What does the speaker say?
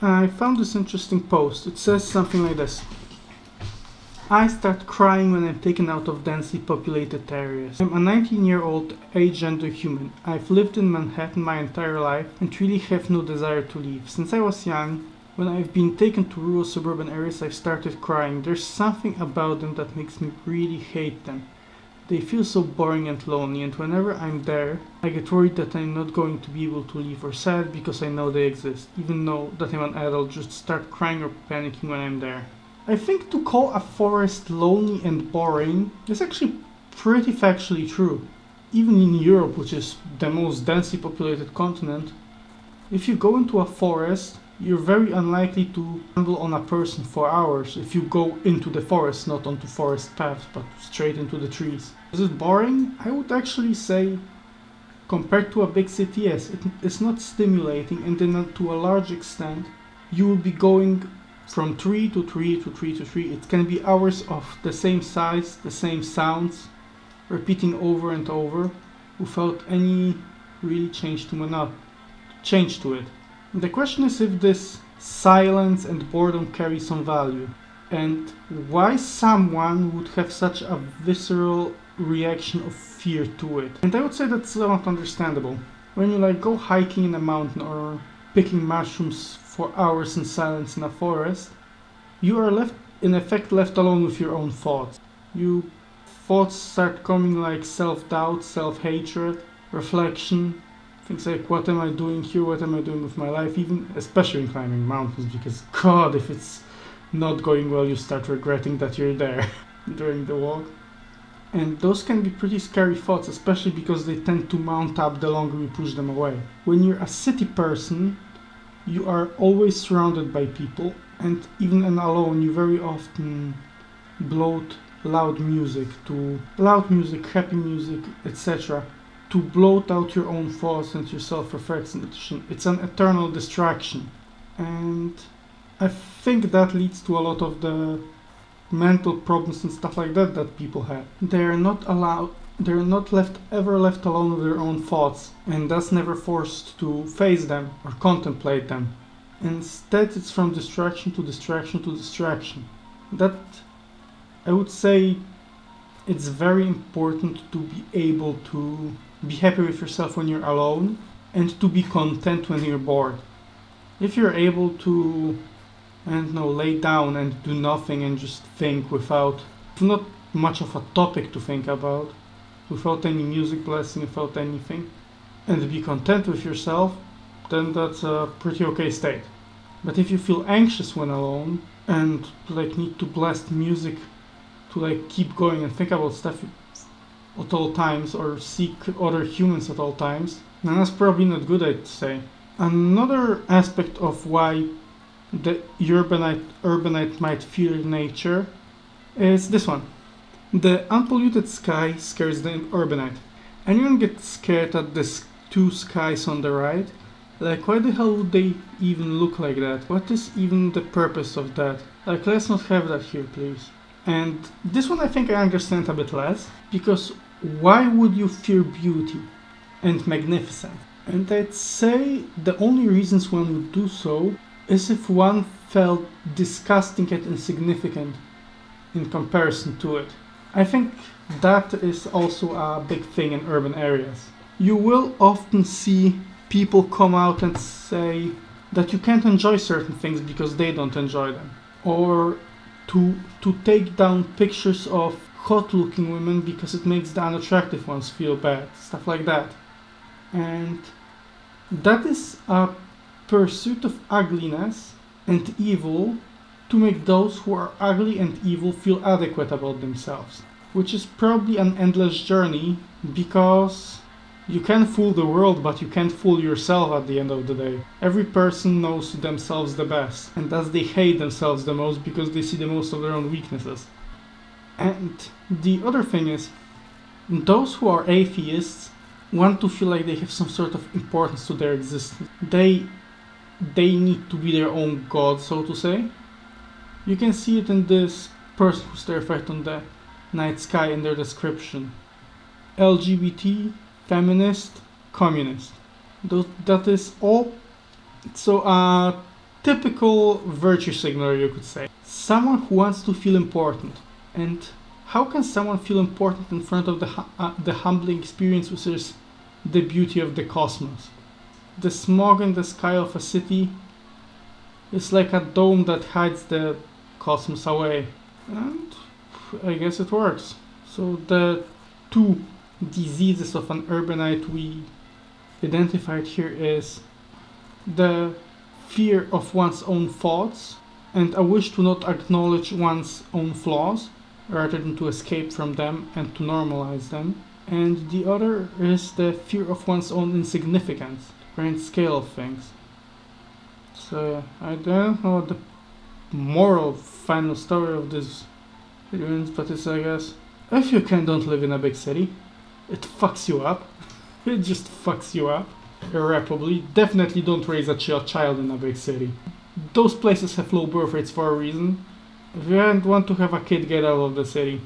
I found this interesting post. It says something like this. I start crying when I'm taken out of densely populated areas. I'm a 19-year-old agender human. I've lived in Manhattan my entire life and really have no desire to leave. Since I was young, when I've been taken to rural suburban areas, I've started crying. There's something about them that makes me really hate them. They feel so boring and lonely, and whenever I'm there, I get worried that I'm not going to be able to leave, or sad because I know they exist. Even though that I'm an adult, just start crying or panicking when I'm there. I think to call a forest lonely and boring is actually pretty factually true. Even in Europe, which is the most densely populated continent, if you go into a forest, you're very unlikely to stumble on a person for hours if you go into the forest, not onto forest paths, but straight into the trees. Is it boring? I would actually say, compared to a big city, yes, it's not stimulating, and then to a large extent, you will be going from tree to tree to tree to tree. It can be hours of the same size, the same sounds, repeating over and over, without any really change to it. The question is if this silence and boredom carry some value, and why someone would have such a visceral reaction of fear to it. And I would say that's somewhat understandable. When you go hiking in a mountain or picking mushrooms for hours in silence in a forest, you are in effect left alone with your own thoughts. Your thoughts start coming like self-doubt, self-hatred, reflection, things like what am I doing here, what am I doing with my life, even especially in climbing mountains, because god, if it's not going well you start regretting that you're there during the walk. And those can be pretty scary thoughts, especially because they tend to mount up the longer you push them away. When you're a city person, you are always surrounded by people, and even alone you very often bloat loud music, happy music, etc., to bloat out your own thoughts and your self-reflection. It's an eternal distraction, and I think that leads to a lot of the mental problems and stuff like that people have. They're not ever left alone with their own thoughts, and thus never forced to face them or contemplate them. Instead, it's from distraction to distraction to distraction. That, I would say, it's very important to be able to be happy with yourself when you're alone, and to be content when you're bored. If you're able to, lay down and do nothing and just think without not much of a topic to think about, without any music blasting, without anything, and be content with yourself, then that's a pretty okay state. But if you feel anxious when alone and need to blast music to keep going and think about stuff at all times, or seek other humans at all times, then that's probably not good, I'd say. Another aspect of why the urbanite might fear nature is this one. The unpolluted sky scares the urbanite. Anyone gets scared at the two skies on the right? Why the hell would they even look like that? What is even the purpose of that? Let's not have that here, please. And this one I think I understand a bit less, because why would you fear beauty and magnificence? And I'd say the only reasons one would do so is if one felt disgusting and insignificant in comparison to it. I think that is also a big thing in urban areas. You will often see people come out and say that you can't enjoy certain things because they don't enjoy them, or to take down pictures of hot looking women because it makes the unattractive ones feel bad, stuff like that. And that is a pursuit of ugliness and evil to make those who are ugly and evil feel adequate about themselves, which is probably an endless journey, because you can fool the world, but you can't fool yourself at the end of the day. Every person knows themselves the best, and thus they hate themselves the most because they see the most of their own weaknesses. And the other thing is, those who are atheists want to feel like they have some sort of importance to their existence. They need to be their own god, so to say. You can see it in this person who's terrified on the night sky in their description. LGBT, feminist, communist. That is all. So typical virtue signaler, you could say. Someone who wants to feel important. And how can someone feel important in front of the humbling experience which is the beauty of the cosmos? The smog in the sky of a city is like a dome that hides the cosmos away. And I guess it works. So the two diseases of an urbanite we identified here is the fear of one's own thoughts and a wish to not acknowledge one's own flaws rather than to escape from them and to normalize them. And the other is the fear of one's own insignificance, the grand scale of things. So I don't know what the moral final story of this video is, but it's, I guess, if you don't live in a big city, it fucks you up. It just fucks you up irreparably. Definitely don't raise a child in a big city. Those places have low birth rates for a reason. If you don't want to have a kid, get out of the city.